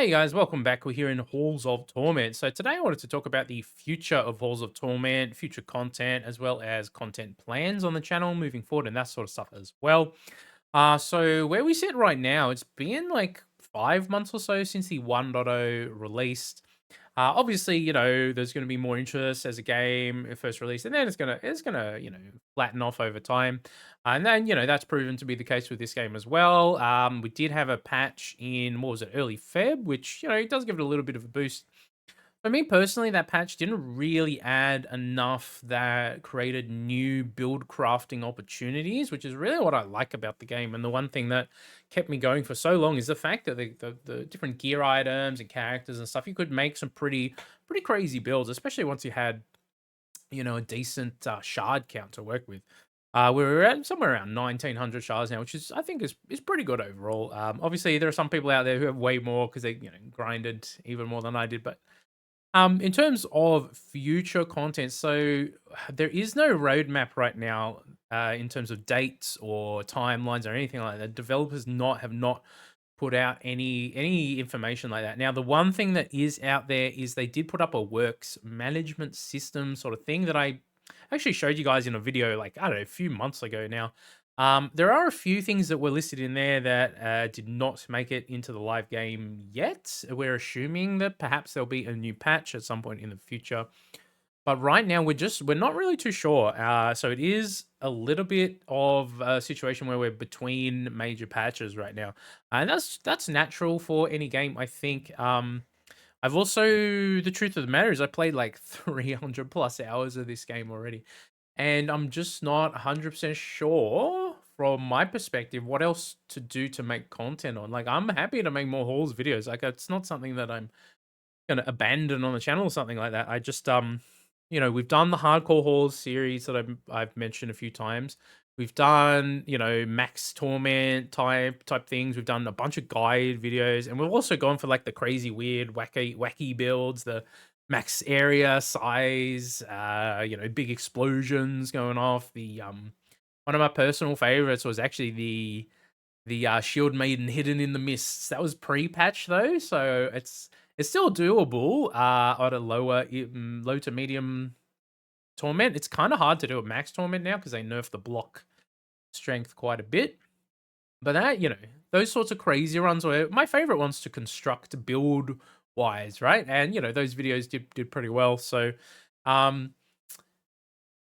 Hey guys, welcome back. We're here in Halls of Torment. So today I wanted to talk about the future of Halls of Torment, future content, as well as content plans on the channel moving forward and that sort of stuff as well. So where we sit right now, it's been like 5 months or so since the 1.0 released. Obviously, there's going to be more interest as a game first release, and then it's gonna flatten off over time, and then that's proven to be the case with this game as well. We did have a patch in what was it, early Feb, which it does give it a little bit of a boost. For me personally, that patch didn't really add enough that created new build crafting opportunities, which is really what I like about the game. And the one thing that kept me going for so long is the fact that the different gear items and characters and stuff, you could make some pretty crazy builds, especially once you had a decent shard count to work with. We're at somewhere around 1900 shards now, which is I think is pretty good overall. Obviously, there are some people out there who have way more because they grinded even more than I did, but in terms of future content, so there is no roadmap right now in terms of dates or timelines or anything like that. Developers have not put out any information like that. Now, the one thing that is out there is they did put up a works management system sort of thing that I actually showed you guys in a video like I don't know a few months ago now. There are a few things that were listed in there that did not make it into the live game yet. We're assuming that perhaps there'll be a new patch at some point in the future. But right now, we're not really too sure. So it is a little bit of a situation where we're between major patches right now, and that's natural for any game, I think. I've also the truth of the matter is I played like 300 plus hours of this game already, and I'm just not 100% sure from my perspective what else to do to make content on. Like I'm happy to make more hauls videos. Like it's not something that I'm gonna abandon on the channel or something like that. I just we've done the hardcore halls series that I've mentioned a few times. We've done, max torment type things. We've done a bunch of guide videos, and we've also gone for like the crazy, weird, wacky builds, the max area size, big explosions going off. The one of my personal favorites was actually the Shield Maiden hidden in the mists. That was pre-patch though, so it's still doable at a low to medium torment. It's kind of hard to do a max torment now because they nerfed the block strength quite a bit. But those sorts of crazy runs were my favorite ones to construct build wise, right? And those videos did pretty well. Um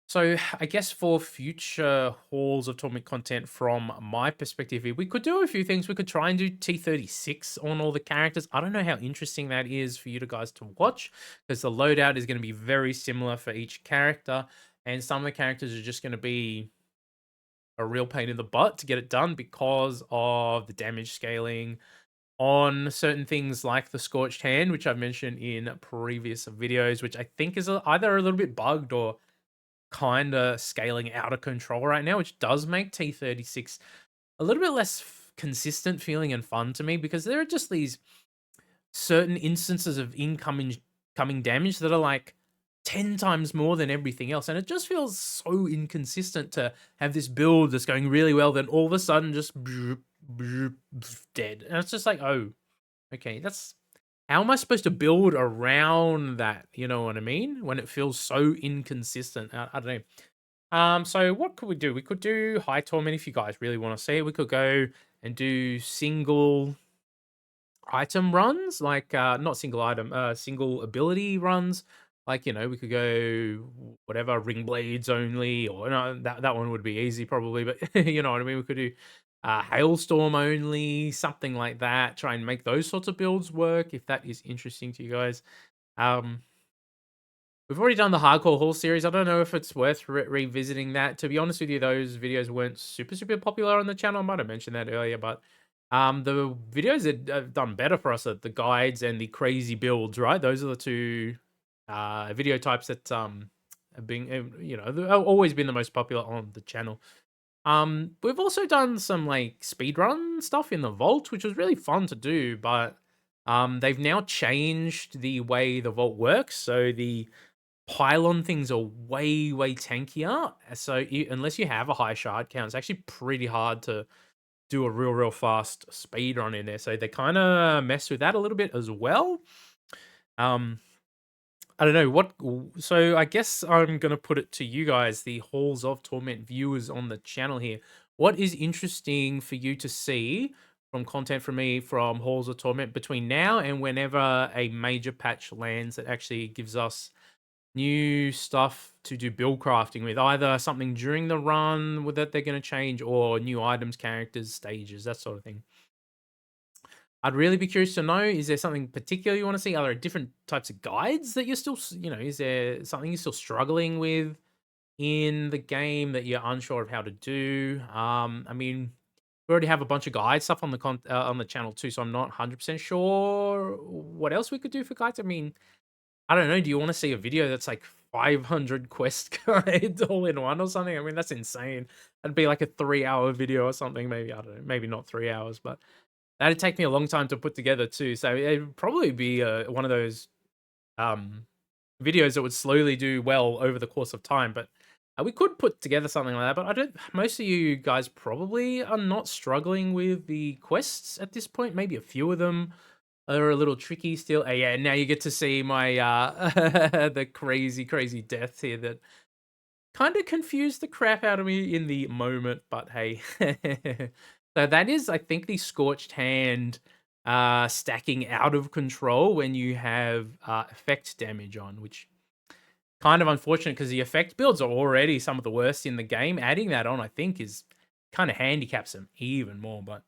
so I guess for future halls of torment content from my perspective here, we could do a few things. We could try and do T36 on all the characters. I don't know how interesting that is for you guys to watch because the loadout is going to be very similar for each character. And some of the characters are just going to be a real pain in the butt to get it done because of the damage scaling on certain things like the Scorched Hand, which I've mentioned in previous videos, which I think is either a little bit bugged or kinda scaling out of control right now, which does make T36 a little bit less consistent feeling and fun to me because there are just these certain instances of incoming coming damage that are like 10 times more than everything else, and it just feels so inconsistent to have this build that's going really well, then all of a sudden just dead, and it's just like, "Oh, okay, that's how am I supposed to build around that?" You know what I mean? When it feels so inconsistent. I don't know. So what could we do? We could do High Torment if you guys really want to see it. We could go and do single item runs, like not single item, single ability runs. Like, we could go whatever, ring blades only, or no, that one would be easy probably, but you know what I mean? We could do hailstorm only, something like that. Try and make those sorts of builds work if that is interesting to you guys. Um, We've already done the Hardcore Hall series. I don't know if it's worth revisiting that. To be honest with you, those videos weren't super popular on the channel. I might have mentioned that earlier, but the videos that have done better for us are the guides and the crazy builds, right? Those are the two video types that have been, they've always been the most popular on the channel. We've also done some like speedrun stuff in the vault, which was really fun to do, but they've now changed the way the vault works. So the pylon things are way tankier. So unless you have a high shard count, it's actually pretty hard to do a real fast speed run in there. So they kind of mess with that a little bit as well. Um, I don't know so I guess I'm gonna put it to you guys, the Halls of Torment viewers on the channel here. What is interesting for you to see from content from me from Halls of Torment between now and whenever a major patch lands that actually gives us new stuff to do build crafting with, either something during the run with that they're going to change, or new items, characters, stages, that sort of thing. I'd really be curious to know, is there something particular you want to see? Are there different types of guides that you're still, is there something you're still struggling with in the game that you're unsure of how to do? I mean, we already have a bunch of guide stuff on on the channel too, so I'm not 100% sure what else we could do for guides. I mean, I don't know, do you wanna see a video that's like 500 quest guides all in one or something? I mean, that's insane. That'd be like a 3-hour video or something, maybe, I don't know, maybe not 3 hours, but that'd take me a long time to put together too, so it'd probably be, one of those, um, videos that would slowly do well over the course of time, but, we could put together something like that, but I don't most of you guys probably are not struggling with the quests at this point, maybe a few of them are a little tricky still. Yeah, now you get to see my the crazy death here that kind of confused the crap out of me in the moment, but hey. So that is, I think, the scorched hand stacking out of control when you have effect damage on, which kind of unfortunate because the effect builds are already some of the worst in the game. Adding that on, I think, is kind of handicaps them even more. But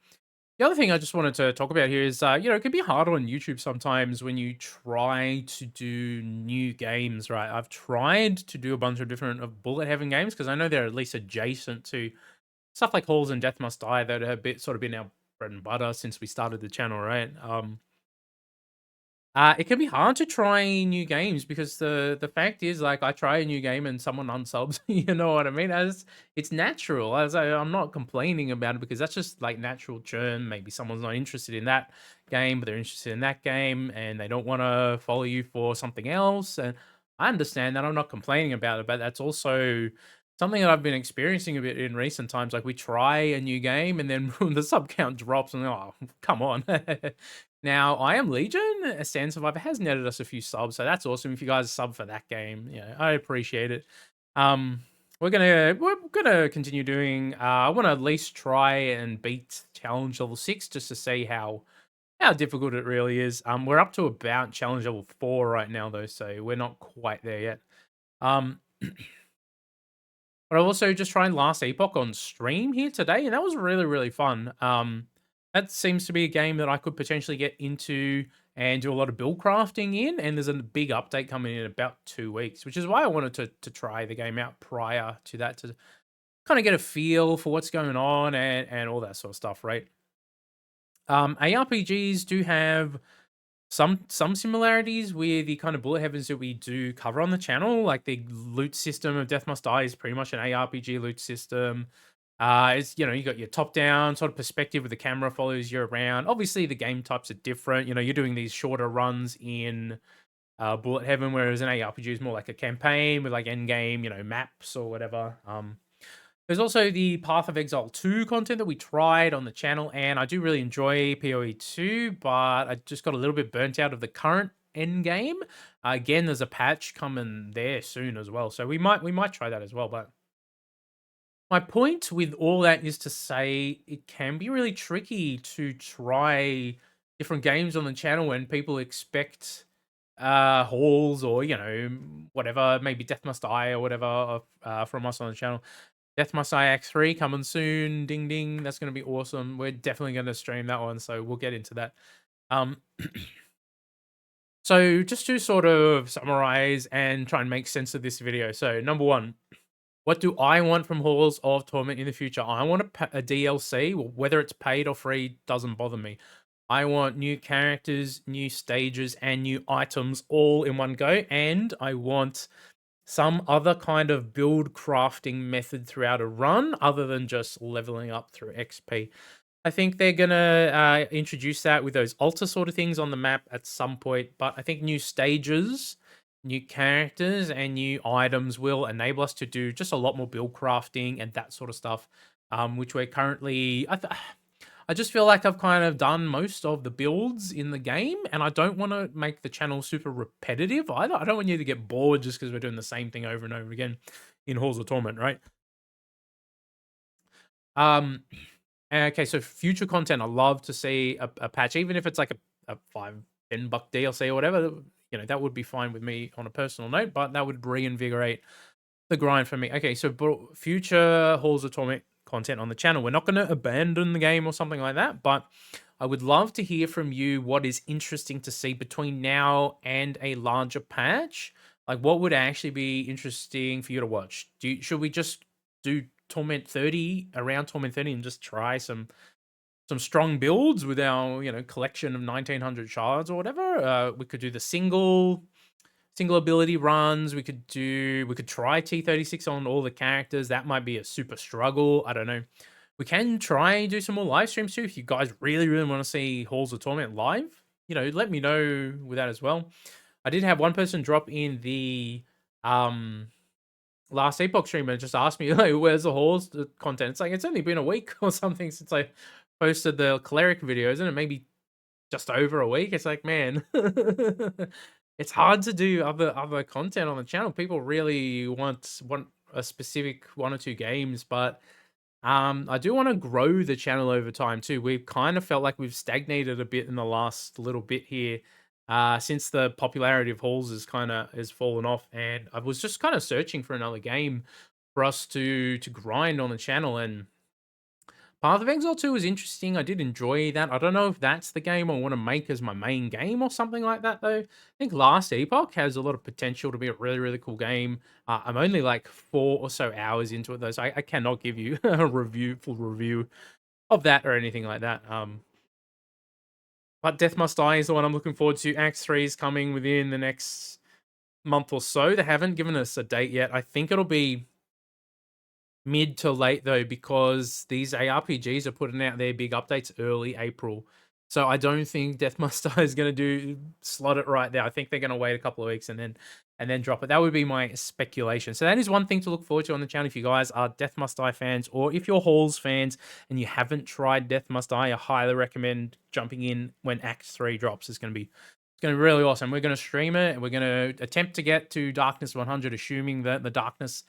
the other thing I just wanted to talk about here is, it can be hard on YouTube sometimes when you try to do new games, right? I've tried to do a bunch of different bullet heaven games because I know they're at least adjacent to stuff like Halls and Death Must Die that have sort of been our bread and butter since we started the channel, right? It can be hard to try new games because the fact is, like, I try a new game and someone unsubs, you know what I mean? As it's natural, I'm not complaining about it because that's just like natural churn. Maybe someone's not interested in that game, but they're interested in that game and they don't want to follow you for something else. And I understand that. I'm not complaining about it, but that's also something that I've been experiencing a bit in recent times. Like, we try a new game and then the sub count drops, and oh, come on. Now, I Am Legion, a Stand Survivor, has netted us a few subs, so that's awesome. If you guys sub for that game, I appreciate it. Um, we're gonna continue doing. I want to at least try and beat challenge level 6 just to see how difficult it really is. We're up to about challenge level 4 right now though, so we're not quite there yet. Um, but I also just tried Last Epoch on stream here today, and that was really fun. That seems to be a game that I could potentially get into and do a lot of build crafting in, and there's a big update coming in about 2 weeks, which is why I wanted to try the game out prior to that to kind of get a feel for what's going on and all that sort of stuff, right? ARPGs do have some similarities with the kind of bullet heavens that we do cover on the channel, like the loot system of Death Must Die is pretty much an ARPG loot system. It's, you got your top down sort of perspective where the camera follows you around. Obviously, the game types are different. You're doing these shorter runs in bullet heaven, whereas an ARPG is more like a campaign with like end game, maps or whatever. There's also the Path of Exile 2 content that we tried on the channel, and I do really enjoy PoE 2, but I just got a little bit burnt out of the current end game. Again, there's a patch coming there soon as well, so we might try that as well. But my point with all that is to say it can be really tricky to try different games on the channel when people expect halls or whatever, maybe Death Must Die or whatever from us on the channel. Death Must Die Act 3 coming soon. Ding ding. That's going to be awesome. We're definitely going to stream that one, so we'll get into that. Um, so just to sort of summarize and try and make sense of this video. So number one, what do I want from Halls of Torment in the future? I want a DLC, whether it's paid or free, doesn't bother me. I want new characters, new stages, and new items all in one go, and I want some other kind of build crafting method throughout a run other than just leveling up through XP. I think they're gonna introduce that with those altar sort of things on the map at some point, but I think new stages, new characters, and new items will enable us to do just a lot more build crafting and that sort of stuff, which we're currently. I just feel like I've kind of done most of the builds in the game, and I don't want to make the channel super repetitive either. I don't want you to get bored just because we're doing the same thing over and over again in Halls of Torment, right? Um, okay, so future content, I love to see a patch, even if it's like a 5-10 buck DLC or whatever. You know, that would be fine with me on a personal note, but that would reinvigorate the grind for me. Okay, so future Halls of Torment content on the channel. We're not going to abandon the game or something like that, but I would love to hear from you what is interesting to see between now and a larger patch. Like, what would actually be interesting for you to watch? Should we just do Torment 30 around Torment 30 and just try some strong builds with our collection of 1900 shards or whatever? We could do the single ability runs. We could try T36 on all the characters. That might be a super struggle. I don't know. We can try and do some more live streams too. If you guys really, really want to see Halls of Torment live, let me know with that as well. I did have one person drop in the last Epoch stream and just asked me, like, where's the Halls content? It's like, it's only been a week or something since I posted the cleric videos, and it maybe just over a week. It's like, man, it's hard to do other content on the channel. People really want a specific one or two games, but I do want to grow the channel over time too. We've kind of felt like we've stagnated a bit in the last little bit here. Since the popularity of Halls has fallen off, and I was just kind of searching for another game for us to grind on the channel. And Path of Exile 2 was interesting. I did enjoy that. I don't know if that's the game I want to make as my main game or something like that, though. I think Last Epoch has a lot of potential to be a really, really cool game. I'm only like 4 or so hours into it, though, so I cannot give you a full review of that or anything like that. But Death Must Die is the one I'm looking forward to. Act 3 is coming within the next month or so. They haven't given us a date yet. I think it'll be mid to late though, because these ARPGs are putting out their big updates early April. So I don't think Death Must Die is going to slot it right there. I think they're going to wait a couple of weeks and then drop it. That would be my speculation. So that is one thing to look forward to on the channel if you guys are Death Must Die fans, or if you're Halls fans and you haven't tried Death Must Die, I highly recommend jumping in when Act 3 drops. It's going to be really awesome. We're going to stream it, and we're going to attempt to get to Darkness 100, assuming that the Darkness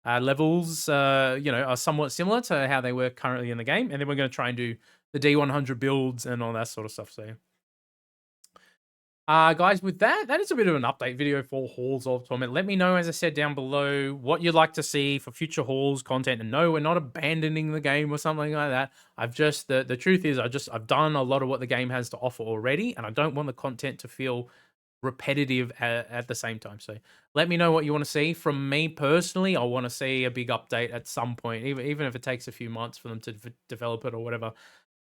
levels, are somewhat similar to how they were currently in the game. And then we're going to try and do the D100 builds and all that sort of stuff. So, guys, with that is a bit of an update video for Halls of Torment. Let me know, as I said, down below what you'd like to see for future Halls content. And no, we're not abandoning the game or something like that. I've just, the truth is, I've done a lot of what the game has to offer already, and I don't want the content to feel repetitive at the same time. So let me know what you want to see. From me personally, I want to see a big update at some point, even if it takes a few months for them to develop it or whatever.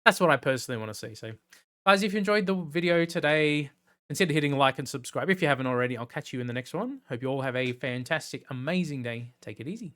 That's what I personally want to see. So guys, if you enjoyed the video today, consider hitting like and subscribe if you haven't already. I'll catch you in the next one. Hope you all have a fantastic, amazing day. Take it easy.